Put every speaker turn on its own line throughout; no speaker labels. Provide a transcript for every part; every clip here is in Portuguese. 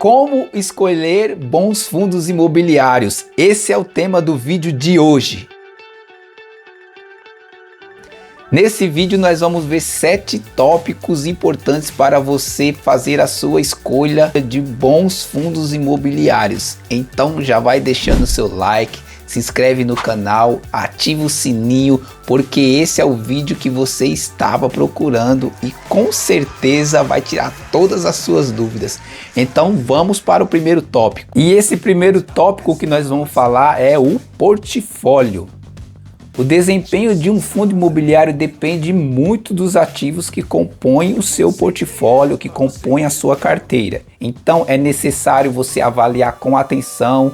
Como escolher bons fundos imobiliários? Esse é o tema do vídeo de hoje. Nesse vídeo nós vamos ver 7 tópicos importantes para você fazer a sua escolha de bons fundos imobiliários. Então já vai deixando seu like, se inscreve no canal, ativa o sininho, porque esse é o vídeo que você estava procurando e com certeza vai tirar todas as suas dúvidas. Então vamos para o primeiro tópico. E esse primeiro tópico que nós vamos falar é o portfólio. O desempenho de um fundo imobiliário depende muito dos ativos que compõem o seu portfólio, que compõem a sua carteira. Então é necessário você avaliar com atenção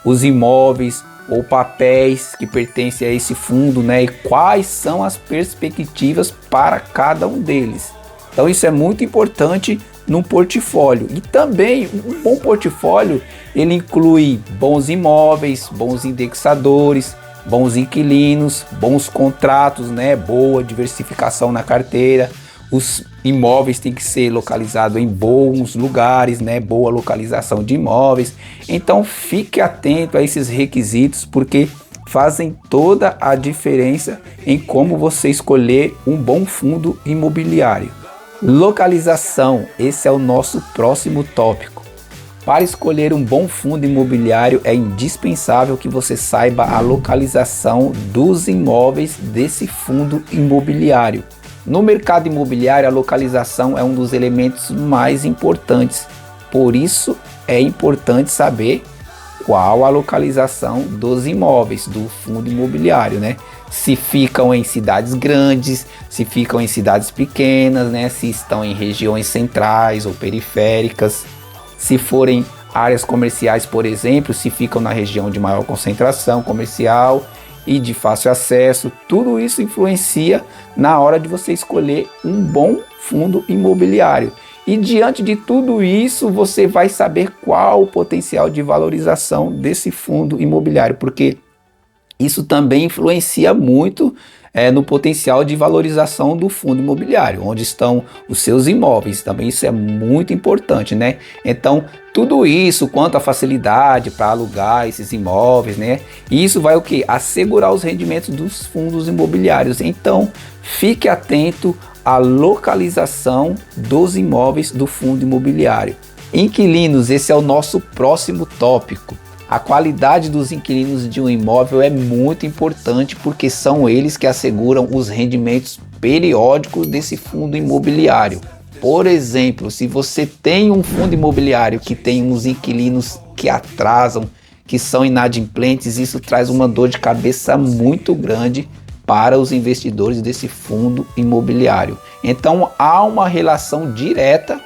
os imóveis ou papéis que pertencem a esse fundo, né? E quais são as perspectivas para cada um deles. Então isso é muito importante no portfólio. E também um bom portfólio, ele inclui bons imóveis, bons indexadores, bons inquilinos, bons contratos, né? Boa diversificação na carteira. Os imóveis têm que ser localizados em bons lugares, né? Boa localização de imóveis. Então fique atento a esses requisitos, porque fazem toda a diferença em como você escolher um bom fundo imobiliário. Localização, esse é o nosso próximo tópico. Para escolher um bom fundo imobiliário é indispensável que você saiba a localização dos imóveis desse fundo imobiliário. No mercado imobiliário, a localização é um dos elementos mais importantes. Por isso é importante saber qual a localização dos imóveis do fundo imobiliário, né? Se ficam em cidades grandes, se ficam em cidades pequenas, né? Se estão em regiões centrais ou periféricas. Se forem áreas comerciais, por exemplo, se ficam na região de maior concentração comercial e de fácil acesso, tudo isso influencia na hora de você escolher um bom fundo imobiliário. E diante de tudo isso, você vai saber qual o potencial de valorização desse fundo imobiliário, porque isso também influencia muito no potencial de valorização do fundo imobiliário, onde estão os seus imóveis. Também isso é muito importante, né? Então, tudo isso quanto à facilidade para alugar esses imóveis, né? Isso vai o quê? Assegurar os rendimentos dos fundos imobiliários. Então, fique atento à localização dos imóveis do fundo imobiliário. Inquilinos, esse é o nosso próximo tópico. A qualidade dos inquilinos de um imóvel é muito importante, porque são eles que asseguram os rendimentos periódicos desse fundo imobiliário. Por exemplo, se você tem um fundo imobiliário que tem uns inquilinos que atrasam, que são inadimplentes, isso traz uma dor de cabeça muito grande para os investidores desse fundo imobiliário. Então há uma relação direta,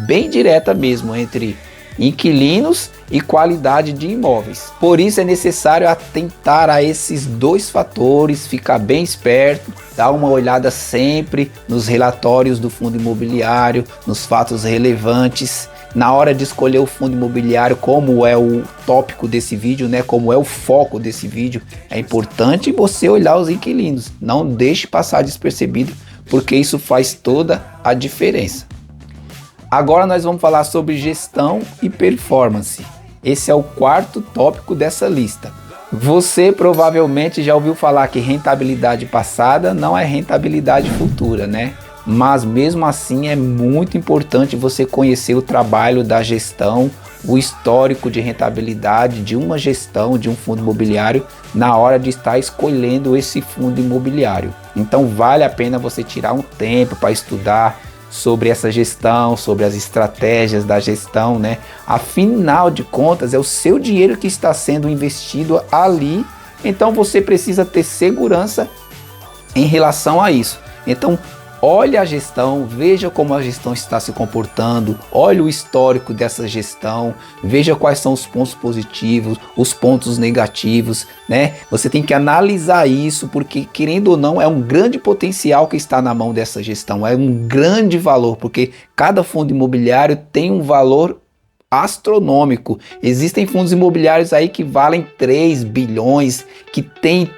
bem direta mesmo, entre inquilinos e qualidade de imóveis. Por isso é necessário atentar a esses dois fatores, ficar bem esperto, dar uma olhada sempre nos relatórios do fundo imobiliário, nos fatos relevantes. Na hora de escolher o fundo imobiliário, como é o tópico desse vídeo, né? Como é o foco desse vídeo, é importante você olhar os inquilinos. Não deixe passar despercebido, porque isso faz toda a diferença. Agora nós vamos falar sobre gestão e performance. Esse é o quarto tópico dessa lista. Você provavelmente já ouviu falar que rentabilidade passada não é rentabilidade futura, né? Mas mesmo assim é muito importante você conhecer o trabalho da gestão, o histórico de rentabilidade de uma gestão, de um fundo imobiliário, na hora de estar escolhendo esse fundo imobiliário. Então vale a pena você tirar um tempo para estudar sobre essa gestão, sobre as estratégias da gestão, né? Afinal de contas, é o seu dinheiro que está sendo investido ali, então você precisa ter segurança em relação a isso. Então, olhe a gestão, veja como a gestão está se comportando, olhe o histórico dessa gestão, veja quais são os pontos positivos, os pontos negativos, né? Você tem que analisar isso, porque querendo ou não, é um grande potencial que está na mão dessa gestão, é um grande valor, porque cada fundo imobiliário tem um valor astronômico. Existem fundos imobiliários aí que valem 3 bilhões, que tem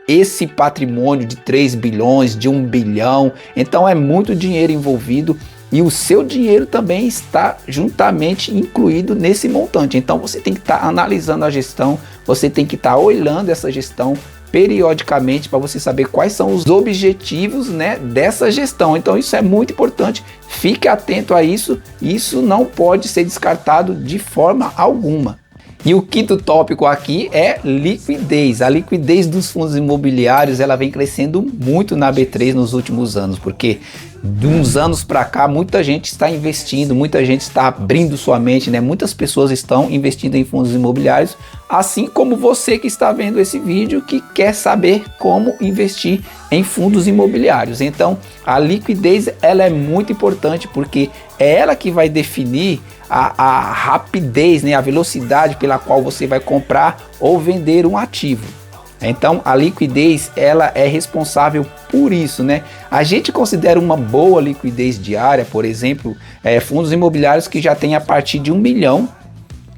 esse patrimônio de 3 bilhões, de 1 bilhão, então é muito dinheiro envolvido e o seu dinheiro também está juntamente incluído nesse montante. Então você tem que estar analisando a gestão, você tem que estar olhando essa gestão periodicamente para você saber quais são os objetivos, né, dessa gestão. Então isso é muito importante, fique atento a isso, isso não pode ser descartado de forma alguma. E o quinto tópico aqui é liquidez. A liquidez dos fundos imobiliários, ela vem crescendo muito na B3 nos últimos anos, porque de uns anos para cá muita gente está investindo, muita gente está abrindo sua mente, né? Muitas pessoas estão investindo em fundos imobiliários, assim como você que está vendo esse vídeo que quer saber como investir em fundos imobiliários. Então, a liquidez, ela é muito importante porque é ela que vai definir a rapidez, né, a velocidade pela qual você vai comprar ou vender um ativo. Então a liquidez, ela é responsável por isso, né? A gente considera uma boa liquidez diária, por exemplo, fundos imobiliários que já tem a partir de 1 milhão,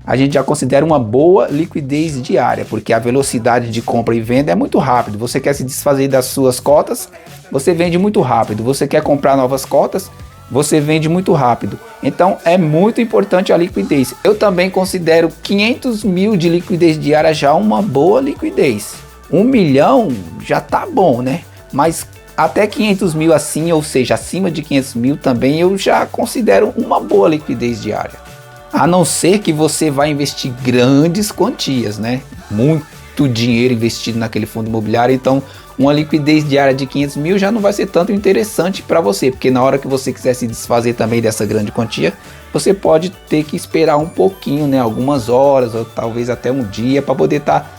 a gente já considera uma boa liquidez diária, porque a velocidade de compra e venda é muito rápido. Você quer se desfazer das suas cotas, você vende muito rápido. Você quer comprar novas cotas, você vende muito rápido. Então é muito importante a liquidez. Eu também considero 500 mil de liquidez diária já uma boa liquidez. 1 milhão já tá bom, né? Mas até 500 mil assim, ou seja, acima de 500 mil também eu já considero uma boa liquidez diária. A não ser que você vai investir grandes quantias, né? Muito dinheiro investido naquele fundo imobiliário, então uma liquidez diária de 500 mil já não vai ser tanto interessante para você, porque na hora que você quiser se desfazer também dessa grande quantia, você pode ter que esperar um pouquinho, né? Algumas horas ou talvez até um dia para poder estar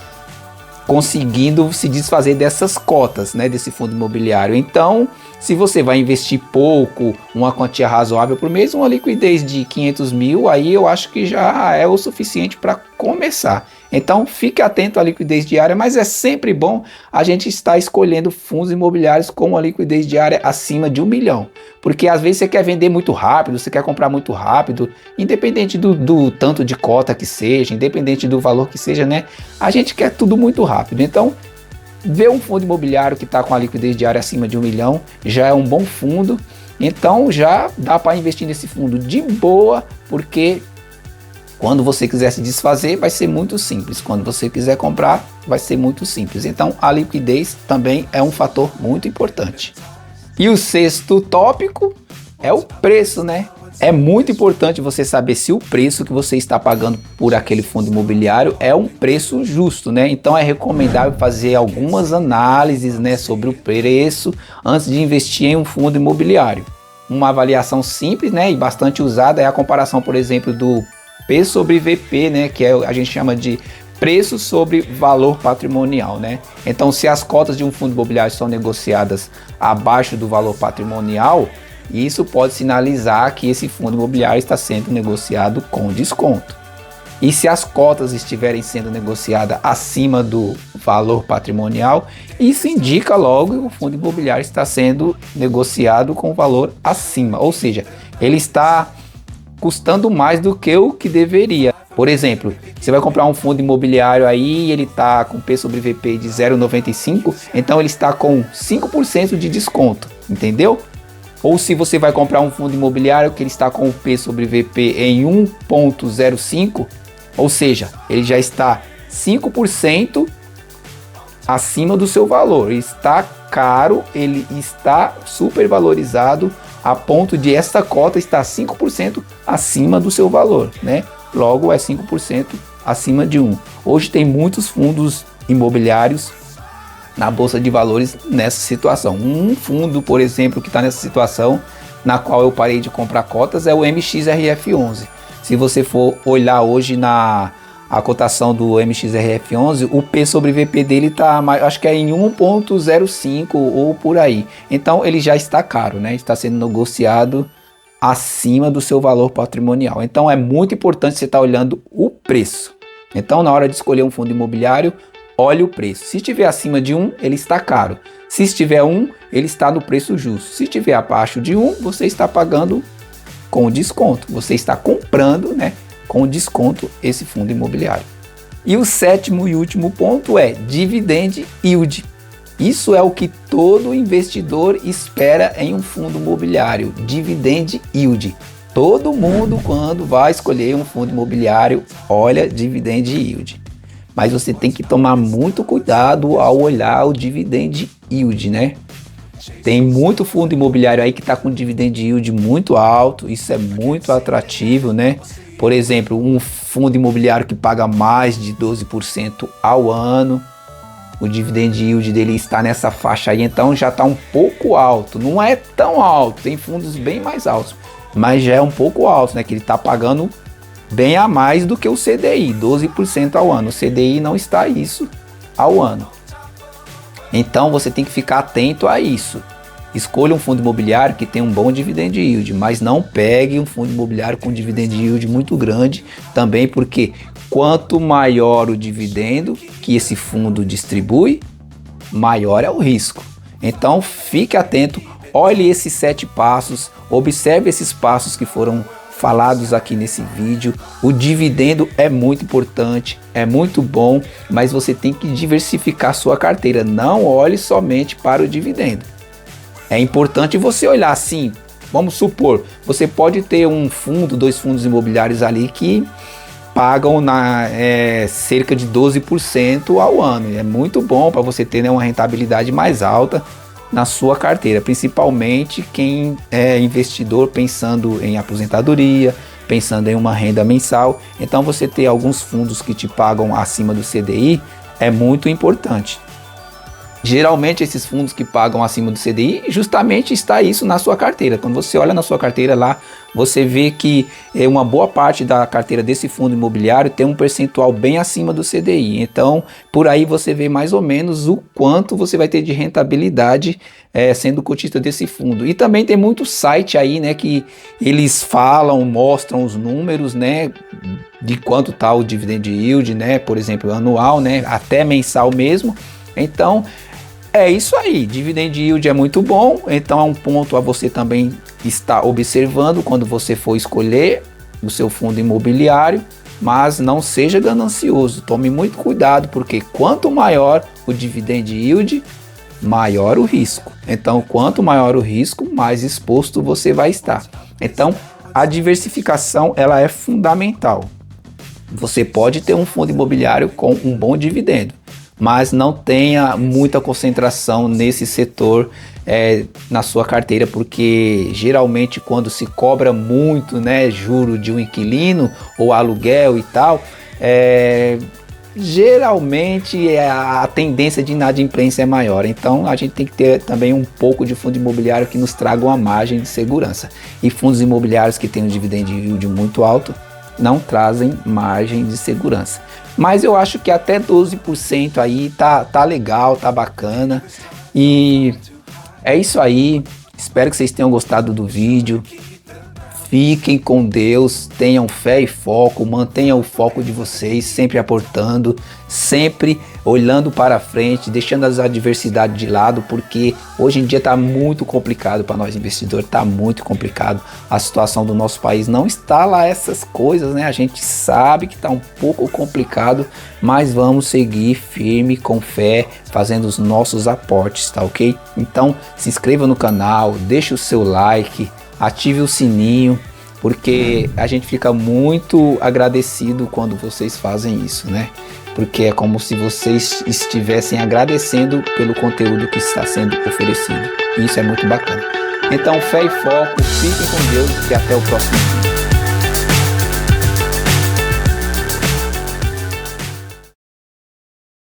conseguindo se desfazer dessas cotas, né, desse fundo imobiliário. Então, se você vai investir pouco, uma quantia razoável por mês, uma liquidez de 500 mil, aí eu acho que já é o suficiente para começar. Então, fique atento à liquidez diária, mas é sempre bom a gente estar escolhendo fundos imobiliários com uma liquidez diária acima de 1 milhão. Porque às vezes você quer vender muito rápido, você quer comprar muito rápido, independente do tanto de cota que seja, independente do valor que seja, né? A gente quer tudo muito rápido. Então, ver um fundo imobiliário que está com a liquidez diária acima de 1 milhão já é um bom fundo. Então, já dá para investir nesse fundo de boa, porque quando você quiser se desfazer, vai ser muito simples. Quando você quiser comprar, vai ser muito simples. Então, a liquidez também é um fator muito importante. E o sexto tópico é o preço, né? É muito importante você saber se o preço que você está pagando por aquele fundo imobiliário é um preço justo, né? Então, é recomendável fazer algumas análises, né, sobre o preço antes de investir em um fundo imobiliário. Uma avaliação simples, né, e bastante usada é a comparação, por exemplo, do P sobre VP, né, que a gente chama de preço sobre valor patrimonial, né? Então, se as cotas de um fundo imobiliário são negociadas abaixo do valor patrimonial, isso pode sinalizar que esse fundo imobiliário está sendo negociado com desconto. E se as cotas estiverem sendo negociadas acima do valor patrimonial, isso indica logo que o fundo imobiliário está sendo negociado com valor acima, ou seja, ele está custando mais do que o que deveria. Por exemplo, você vai comprar um fundo imobiliário aí, ele está com P sobre VP de 0,95, então ele está com 5% de desconto, entendeu? Ou se você vai comprar um fundo imobiliário que ele está com o P sobre VP em 1,05, ou seja, ele já está 5% acima do seu valor, está caro, ele está super valorizado a ponto de esta cota estar 5% acima do seu valor, né? Logo é 5% acima de 1. Hoje tem muitos fundos imobiliários na Bolsa de Valores nessa situação. Um fundo, por exemplo, que está nessa situação, na qual eu parei de comprar cotas, é o MXRF11. Se você for olhar hoje a cotação do MXRF11, o P sobre VP dele está, acho que é em 1,05 ou por aí. Então ele já está caro, né? Está sendo negociado acima do seu valor patrimonial. Então é muito importante você estar olhando o preço. Então, na hora de escolher um fundo imobiliário, olhe o preço. Se estiver acima de 1, ele está caro. Se estiver 1, ele está no preço justo. Se estiver abaixo de 1, você está pagando com desconto. Você está comprando, né, com desconto esse fundo imobiliário. E o sétimo e último ponto é dividend yield. Isso é o que todo investidor espera em um fundo imobiliário, dividend yield. Todo mundo, quando vai escolher um fundo imobiliário, olha dividend yield. Mas você tem que tomar muito cuidado ao olhar o dividend yield, né? Tem muito fundo imobiliário aí que está com dividend yield muito alto, isso é muito atrativo, né? Por exemplo, um fundo imobiliário que paga mais de 12% ao ano, o dividend yield dele está nessa faixa aí, então já está um pouco alto. Não é tão alto, tem fundos bem mais altos, mas já é um pouco alto, né? Que ele está pagando bem a mais do que o CDI, 12% ao ano. O CDI não está isso ao ano. Então você tem que ficar atento a isso. Escolha um fundo imobiliário que tem um bom dividend yield, mas não pegue um fundo imobiliário com dividend yield muito grande, também porque quanto maior o dividendo que esse fundo distribui, maior é o risco. Então fique atento, olhe esses 7 passos, observe esses passos que foram falados aqui nesse vídeo. O dividendo é muito importante, é muito bom, mas você tem que diversificar sua carteira. Não olhe somente para o dividendo. É importante você olhar assim, vamos supor, você pode ter um fundo, 2 fundos imobiliários ali que pagam cerca de 12% ao ano. É muito bom para você ter, né, uma rentabilidade mais alta na sua carteira, principalmente quem é investidor pensando em aposentadoria, pensando em uma renda mensal. Então você ter alguns fundos que te pagam acima do CDI é muito importante. Geralmente esses fundos que pagam acima do CDI, justamente está isso na sua carteira. Quando você olha na sua carteira lá, você vê que uma boa parte da carteira desse fundo imobiliário tem um percentual bem acima do CDI. Então, por aí você vê mais ou menos o quanto você vai ter de rentabilidade sendo cotista desse fundo. E também tem muito site aí, né, que eles falam, mostram os números, né, de quanto está o dividend yield, né, por exemplo, anual, né, até mensal mesmo. Então, é isso aí, dividend yield é muito bom, então é um ponto a você também estar observando quando você for escolher o seu fundo imobiliário, mas não seja ganancioso, tome muito cuidado, porque quanto maior o dividend yield, maior o risco. Então, quanto maior o risco, mais exposto você vai estar. Então, a diversificação ela é fundamental. Você pode ter um fundo imobiliário com um bom dividendo, mas não tenha muita concentração nesse setor na sua carteira, porque geralmente quando se cobra muito, né, juro de um inquilino ou aluguel e tal, geralmente a tendência de inadimplência é maior. Então a gente tem que ter também um pouco de fundo imobiliário que nos traga uma margem de segurança. E fundos imobiliários que têm um dividend yield muito alto não trazem margem de segurança. Mas eu acho que até 12% aí tá legal, tá bacana. E é isso aí. Espero que vocês tenham gostado do vídeo. Fiquem com Deus, tenham fé e foco, mantenham o foco de vocês, sempre aportando, sempre olhando para frente, deixando as adversidades de lado, porque hoje em dia está muito complicado para nós investidores, está muito complicado. A situação do nosso país não está lá essas coisas, né? A gente sabe que está um pouco complicado, mas vamos seguir firme, com fé, fazendo os nossos aportes, tá ok? Então se inscreva no canal, deixe o seu like, ative o sininho, porque a gente fica muito agradecido quando vocês fazem isso, né? Porque é como se vocês estivessem agradecendo pelo conteúdo que está sendo oferecido. E isso é muito bacana. Então, fé e foco, fiquem com Deus e até o próximo vídeo.